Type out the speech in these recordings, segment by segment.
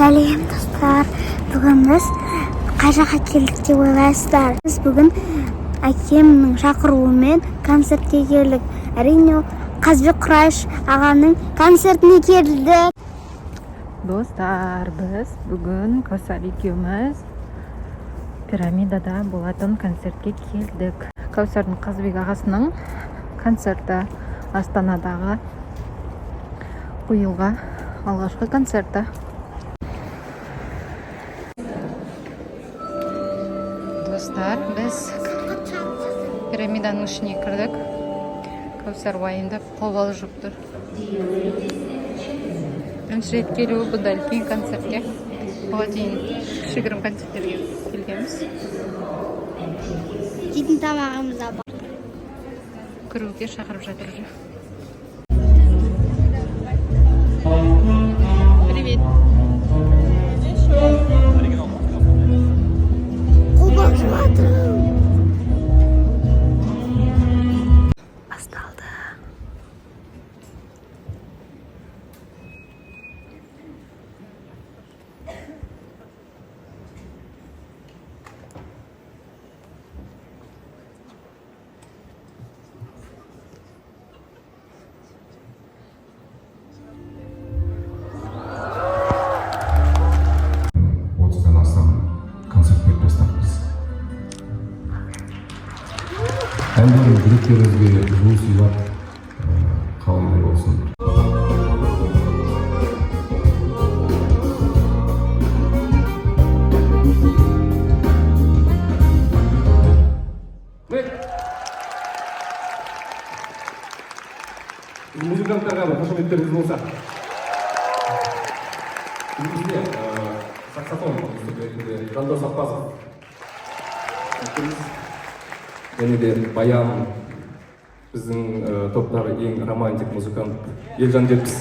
Сәлем достар, бүгін біз қай жаққа келдік деп ойлайсыздар? Біз бүгін әкемнің шақыруымен концертке келдік. Әрине, Қазбек Құрайш ағаның концертіне келдік. Достар, біз бүгін Кәусар екеуміз пирамидада болатын концертке келдік. Кәусардың Қазбек ағасының концерті Астанадағы биылғы алғашқы концерті. Достар, біз пирамиданың ішіне кірдік. Кәусар уайымдап қобалжып жүріп тұр. Бірінші рет келуі бұл да үлкен концертке. Бұған дейін кішігірім концерттерге келгенбіз. Жейтін тамағымыз да бар. Кіруге шақырып жатыр уже. Привет. Қобалжып жатыр. Басталды. Әндерін жүректеріңізге жылу сыйлап қалыңдар болсын. Музыканттарға бір қошеметтеріңіз болса. Бізде саксофон ретінде Жандос Аппазов. Және де Баян, біздің топтағы ең романтик музыкант Елжан Жетпіс.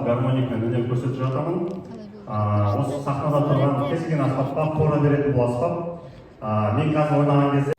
Гармоникмен өнер көрсетіп жатамын. Осы сахнада тұрған кез келген аспапқа қора беретін бұл аспап. Мен қазір ойнаған кезде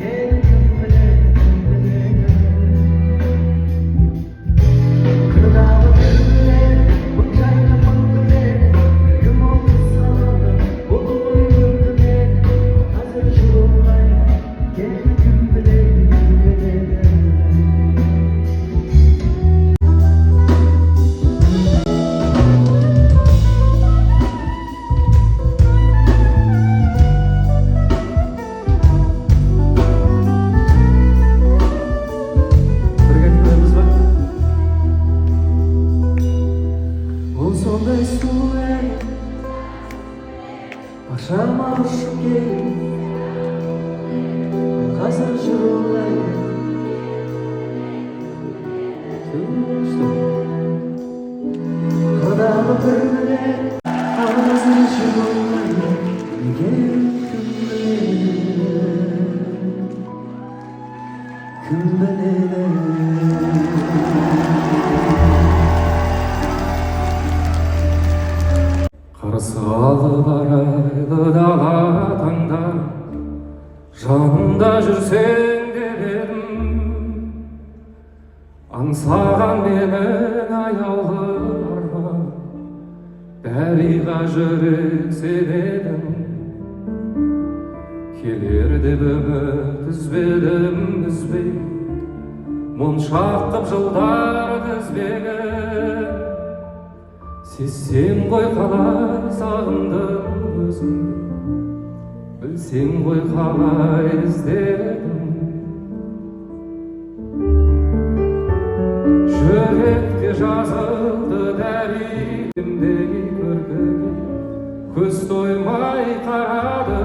Paşama uçup gelin Hazır jırlayın Kırdağı böyle Hazır jırlayın Gel kümbeler Қарсы алып барады дала таңдар жанымда жүрсең деп едім аңсаған менің аяулы арман дариға жүрек сенедім келер деп үміт үзбедім үзбей моншақ қып жылдарды іздеген сезсең ғой қалай сағындым өзім білсең ғой қалай іздедім жүректе жазылды дәлелімдей көркіңе көз тоймай қарады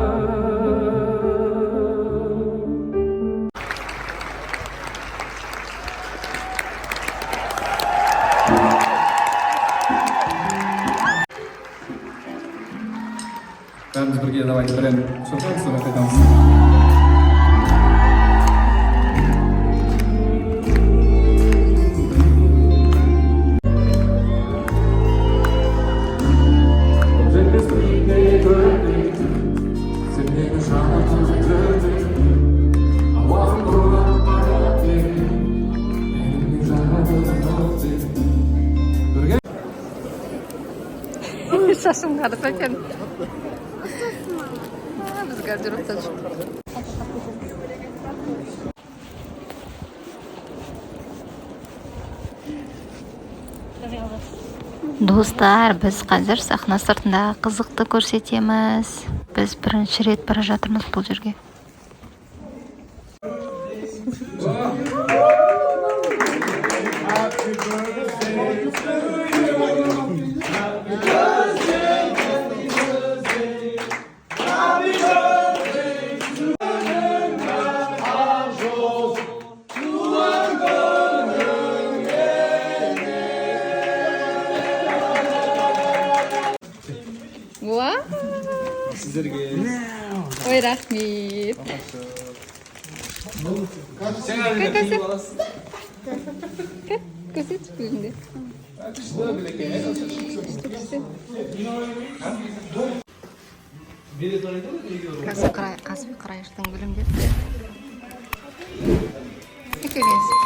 Бәріміз бірге давайте бір ән шырқайық, содан қайтамыз. Жетпес биікке көктей, сен мені жаным жүрдей, ауаң бұрап барып ең, менің жарадым өтей. Шашым қарып екен. Biz garderobda Достар, біз қазір сахна сыртындағы қызықты көрсетеміз. Біз бірінші рет бара жатырмыз бұл жерге. Sizlerге Ой, рахмет. Көрсетші көзіңде. Қазір Қырайыштың білімдері. Екеуіңіз.